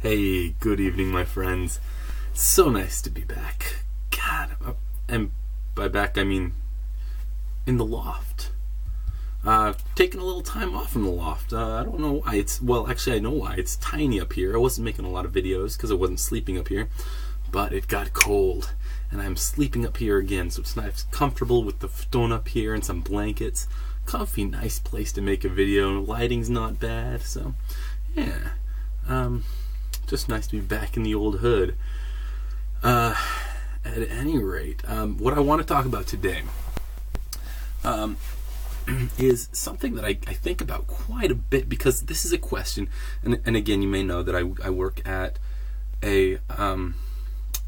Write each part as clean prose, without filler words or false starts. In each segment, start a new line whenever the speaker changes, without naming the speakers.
Hey, good evening, my friends. So nice to be back. God, and by back I mean in the loft. Taking a little time off from the loft. I don't know why. Actually I know why. It's tiny up here. I wasn't making a lot of videos because I wasn't sleeping up here, but it got cold, and I'm sleeping up here again. So it's nice, comfortable with the futon up here and some blankets. Comfy, nice place to make a video. Lighting's not bad, so yeah. Just nice to be back in the old hood. At any rate, what I want to talk about today is something that I think about quite a bit, because this is a question, and again, you may know that I work at an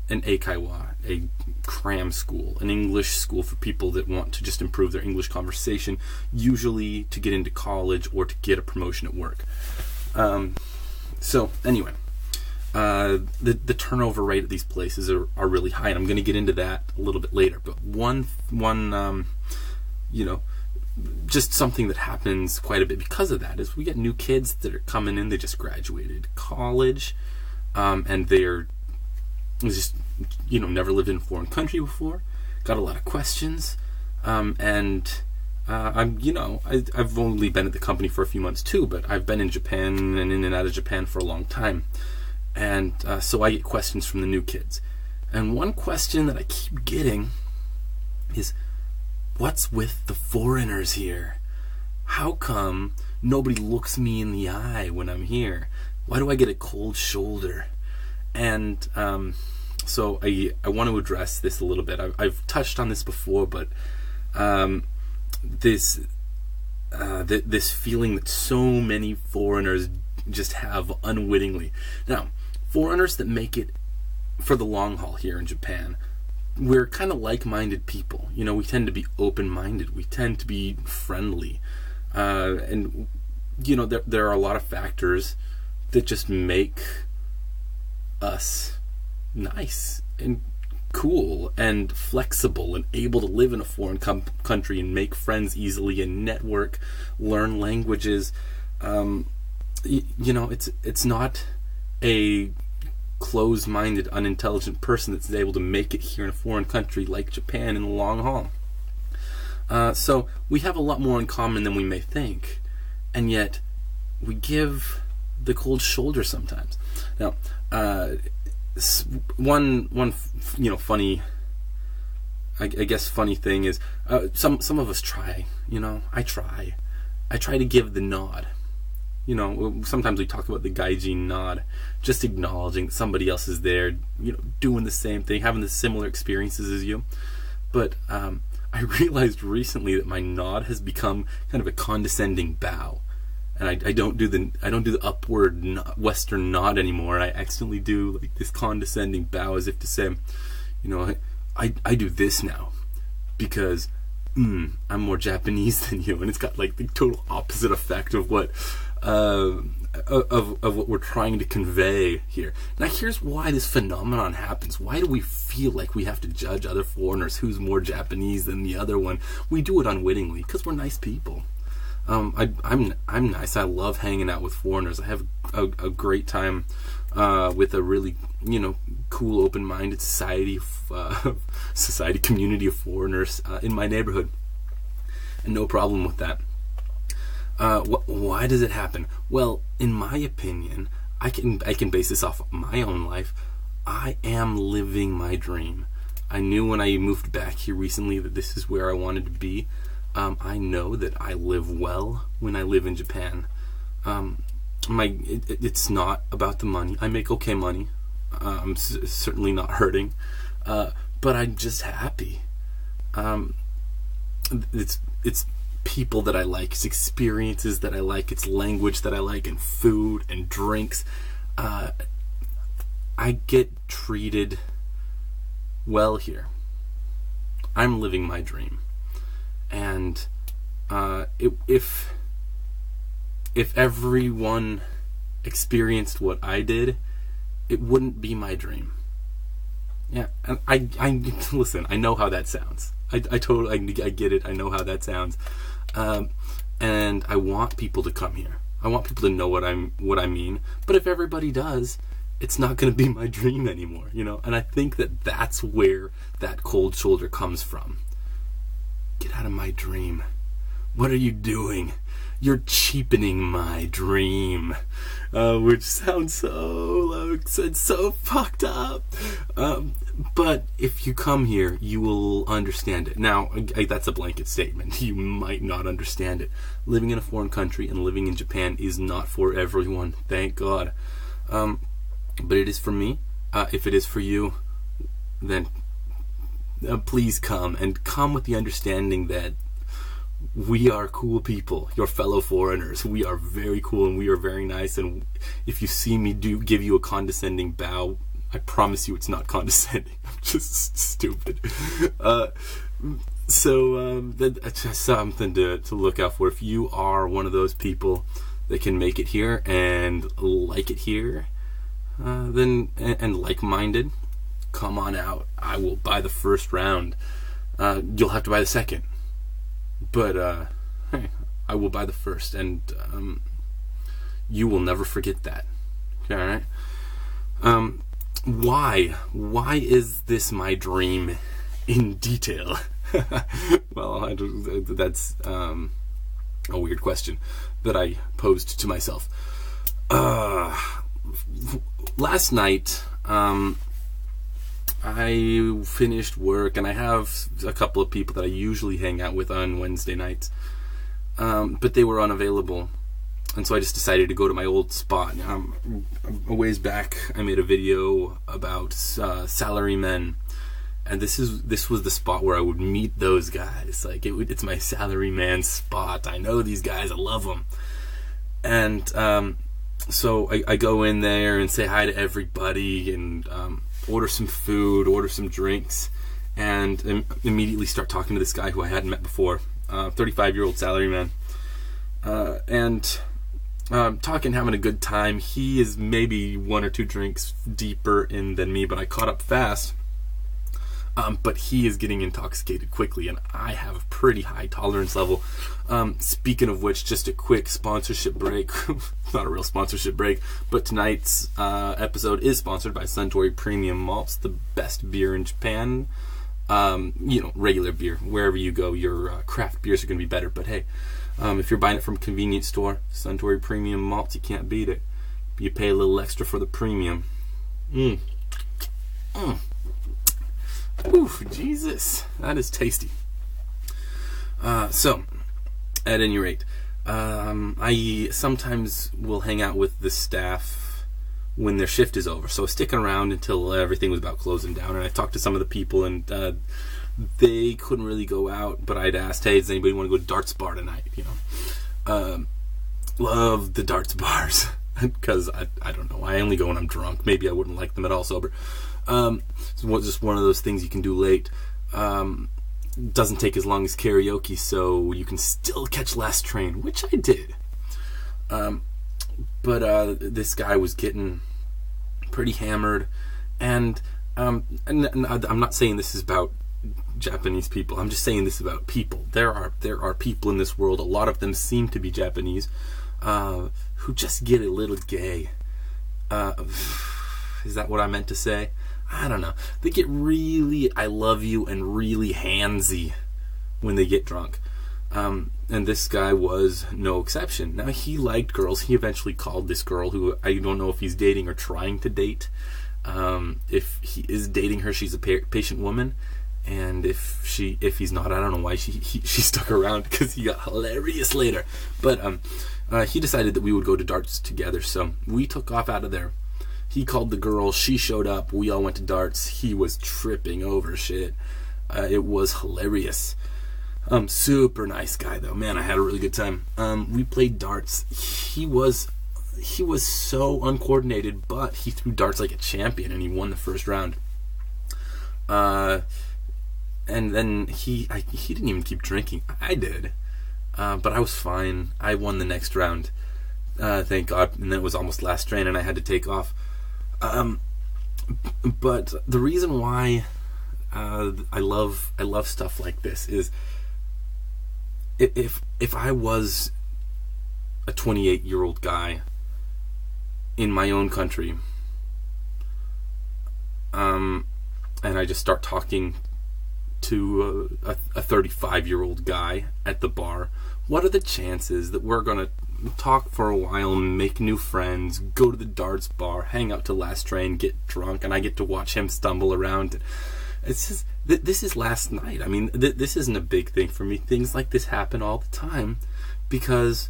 eikaiwa, a cram school, an English school for people that want to just improve their English conversation, usually to get into college or to get a promotion at work. So anyway, the turnover rate at these places are really high, and I'm going to get into that a little bit later. But one you know, just something that happens quite a bit because of that is we get new kids that are coming in. They just graduated college, and they're just, you know, never lived in a foreign country before, got a lot of questions, and I've only been at the company for a few months too, but I've been in Japan and in and out of Japan for a long time. And so I get questions from the new kids. And one question that I keep getting is, what's with the foreigners here? How come nobody looks me in the eye when I'm here? Why do I get a cold shoulder? And so I want to address this a little bit. I've touched on this before, but this feeling that so many foreigners just have unwittingly. Now, foreigners that make it for the long haul here in Japan, we're kind of like-minded people. You know, we tend to be open-minded. We tend to be friendly. And, you know, there are a lot of factors that just make us nice and cool and flexible and able to live in a foreign country and make friends easily and network, learn languages. You know, it's not a closed-minded, unintelligent person that's able to make it here in a foreign country like Japan in the long haul. So we have a lot more in common than we may think, and yet we give the cold shoulder sometimes. Now, one you know, funny, I guess funny thing is, some of us try. You know, I try to give the nod. You know, sometimes we talk about the gaijin nod, just acknowledging that somebody else is there, you know, doing the same thing, having the similar experiences as you. But I realized recently that my nod has become kind of a condescending bow, and I don't do the upward Western nod anymore. I accidentally do like this condescending bow, as if to say, you know, I do this now because I'm more Japanese than you, and it's got like the total opposite effect of what what we're trying to convey here. Now, here's why this phenomenon happens. Why do we feel like we have to judge other foreigners who's more Japanese than the other one? We do it unwittingly because we're nice people. I'm nice. I love hanging out with foreigners. I have a great time with a really, you know, cool, open-minded society community of foreigners in my neighborhood, and no problem with that. Why does it happen? Well, in my opinion, I can base this off of my own life. I am living my dream. I knew when I moved back here recently that this is where I wanted to be. I know that I live well when I live in Japan. It's not about the money. I make okay money. I'm certainly not hurting, but I'm just happy. It's people that I like, it's experiences that I like, it's language that I like, and food and drinks. I get treated well here. I'm living my dream. And if everyone experienced what I did, it wouldn't be my dream. Yeah, and I listen, I know how that sounds. I get it. I know how that sounds. And I want people to come here. I want people to know what I mean. But if everybody does, it's not going to be my dream anymore, you know? And I think that that's where that cold shoulder comes from. Get out of my dream. What are you doing? You're cheapening my dream. Which sounds so fucked up. But if you come here, you will understand it. Now, that's a blanket statement. You might not understand it. Living in a foreign country and living in Japan is not for everyone, thank God. But it is for me. If it is for you, then please come, and come with the understanding that we are cool people, your fellow foreigners. We are very cool and we are very nice, and if you see me give you a condescending bow, I promise you it's not condescending. I'm just stupid. So that's just something to look out for. If you are one of those people that can make it here and like it here, then and like-minded, come on out. I will buy the first round. You'll have to buy the second. But hey, I will buy the first, and you will never forget that. All right. Why is this my dream in detail? Well, that's a weird question that I posed to myself. Last night, I finished work, and I have a couple of people that I usually hang out with on Wednesday nights, but they were unavailable, and so I just decided to go to my old spot. A ways back, I made a video about salarymen, and this was the spot where I would meet those guys. Like it's my salaryman spot. I know these guys. I love them, and so I go in there and say hi to everybody, and order some food, order some drinks, and immediately start talking to this guy who I hadn't met before, 35-year-old salaryman, and talking, having a good time. He is maybe one or two drinks deeper in than me, but I caught up fast. But he is getting intoxicated quickly, and I have a pretty high tolerance level. Speaking of which, just a quick sponsorship break. Not a real sponsorship break, but tonight's episode is sponsored by Suntory Premium Malts, the best beer in Japan. You know, regular beer. Wherever you go, your craft beers are going to be better. But hey, if you're buying it from a convenience store, Suntory Premium Malts, you can't beat it. You pay a little extra for the premium. Ooh, Jesus, that is tasty. So, at any rate, I sometimes will hang out with the staff when their shift is over. So sticking around until everything was about closing down, and I talked to some of the people, and they couldn't really go out, but I'd asked, hey, does anybody want to go to darts bar tonight? You know, love the darts bars, because I don't know, I only go when I'm drunk. Maybe I wouldn't like them at all sober. It's just one of those things you can do late. Doesn't take as long as karaoke, so you can still catch last train, which I did. But this guy was getting pretty hammered, and I'm not saying this is about Japanese people. I'm just saying this about people. There are people in this world. A lot of them seem to be Japanese, who just get a little gay. Is that what I meant to say? I don't know. They get really I love you and really handsy when they get drunk. And this guy was no exception. Now, he liked girls. He eventually called this girl, who I don't know if he's dating or trying to date. If he is dating her, she's a patient woman. And if he's not, I don't know why she stuck around, because he got hilarious later. But he decided that we would go to darts together. So we took off out of there. He called the girl, she showed up, we all went to darts. He was tripping over shit. It was hilarious. Super nice guy though. Man, I had a really good time. We played darts. He was so uncoordinated, but he threw darts like a champion, and he won the first round. And then he didn't even keep drinking. I did. But I was fine. I won the next round. Thank God. And then it was almost last train, and I had to take off. But the reason why I love stuff like this is, if I was a 28-year-old guy in my own country, and I just start talking to a 35-year-old guy at the bar. What are the chances that we're gonna talk for a while, make new friends, go to the darts bar, hang out till last train, get drunk, and I get to watch him stumble around? It's just, this is last night. I mean, this isn't a big thing for me. Things like this happen all the time because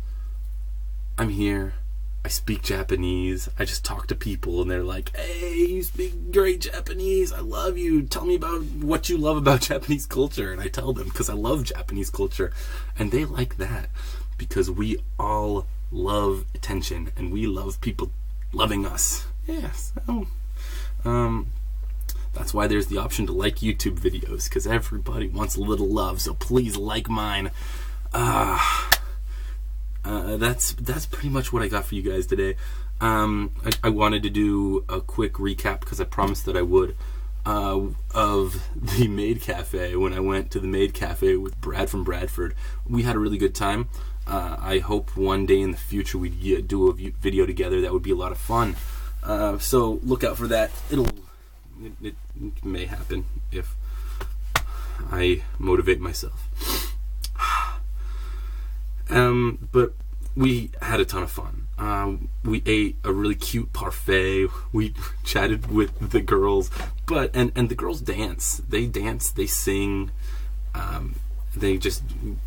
I'm here, I speak Japanese, I just talk to people and they're like, hey, you speak great Japanese, I love you, tell me about what you love about Japanese culture. And I tell them because I love Japanese culture, and they like that because we all love attention and we love people loving us. Yeah, so that's why there's the option to like YouTube videos, because everybody wants a little love, so please like mine. That's pretty much what I got for you guys today. I wanted to do a quick recap because I promised that I would, of the Maid Cafe. When I went to the Maid Cafe with Brad from Bradford, we had a really good time. I hope one day in the future we do a video together. That would be a lot of fun. So look out for that. It may happen if I motivate myself. But we had a ton of fun. We ate a really cute parfait. We chatted with the girls, and the girls dance. They dance, they sing, they just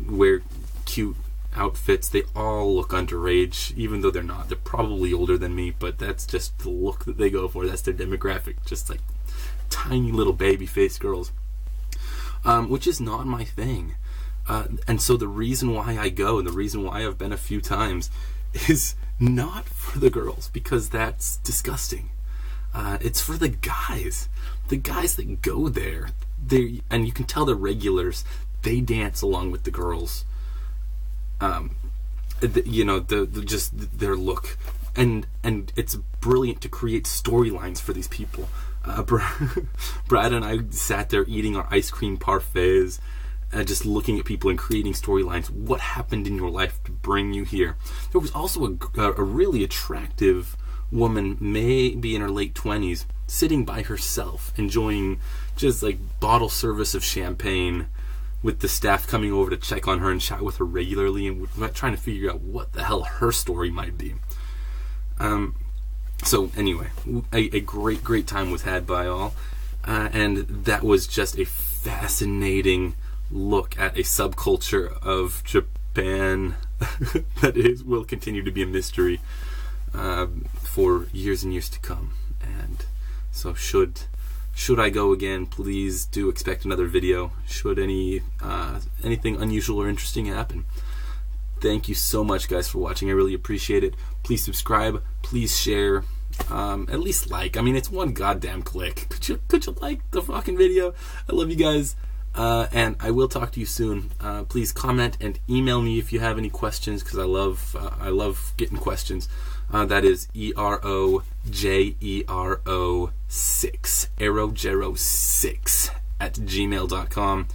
wear cute outfits. They all look underage, even though they're not. They're probably older than me, but that's just the look that they go for. That's their demographic, just like tiny little baby face girls, which is not my thing. And so the reason why I go, and the reason why I've been a few times, is not for the girls, because that's disgusting. It's for the guys. The guys that go there, and you can tell they're regulars. They dance along with the girls. You know, just their look, and it's brilliant to create storylines for these people. Brad and I sat there eating our ice cream parfaits, just looking at people and creating storylines. What happened in your life to bring you here? There was also a really attractive woman, maybe in her late 20s, sitting by herself, enjoying just like bottle service of champagne, with the staff coming over to check on her and chat with her regularly, and we're trying to figure out what the hell her story might be. So anyway, a great time was had by all, and that was just a fascinating look at a subculture of Japan that will continue to be a mystery for years and years to come. And so should I go again, please do expect another video. Should anything unusual or interesting happen. Thank you so much, guys, for watching. I really appreciate it. Please subscribe. Please share. At least like. I mean, it's one goddamn click. Could you like the fucking video? I love you guys. And I will talk to you soon. Please comment and email me if you have any questions, because I love getting questions. That is EROJERO6, Jero6 at gmail.com.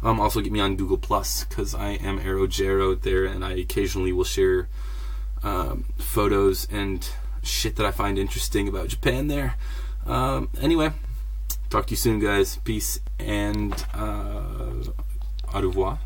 Also get me on Google Plus, because I am Jero there, and I occasionally will share photos and shit that I find interesting about Japan there. Anyway, talk to you soon, guys. Peace and au revoir.